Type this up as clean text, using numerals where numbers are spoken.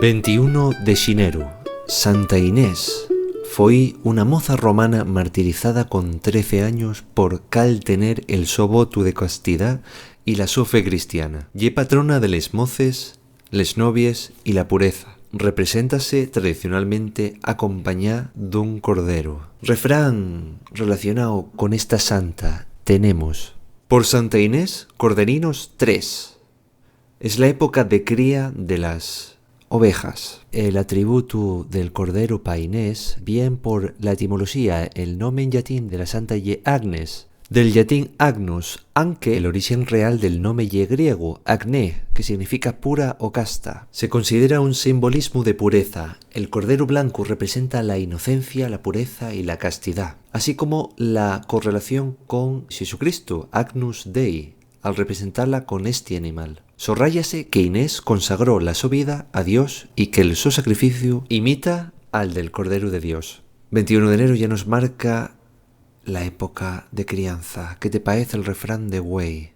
21 de Xineru. Santa Inés foi una moza romana martirizada con 13 años por cal tener el so votu de castidad y la so fe cristiana. Ye patrona de les moces, les novies y la pureza. Represéntase tradicionalmente acompañada d'un cordero. Refrán relacionado con esta santa tenemos: por Santa Inés, corderinos 3. Es la época de cría de las ovejas. El atributo del cordero pa Inés, bien por la etimología, el nombre en latín de la santa ye Agnes, del latín agnus, aunque el origen real del nombre ye griego, agne, que significa pura o casta. Se considera un simbolismo de pureza. El cordero blanco representa la inocencia, la pureza y la castidad, así como la correlación con Jesucristo, Agnus Dei, al representarla con este animal. Sorráyase que Inés consagró la su vida a Dios y que el su sacrificio imita al del Cordero de Dios. 21 de enero ya nos marca la época de crianza. ¿Qué te parece el refrán de Güey?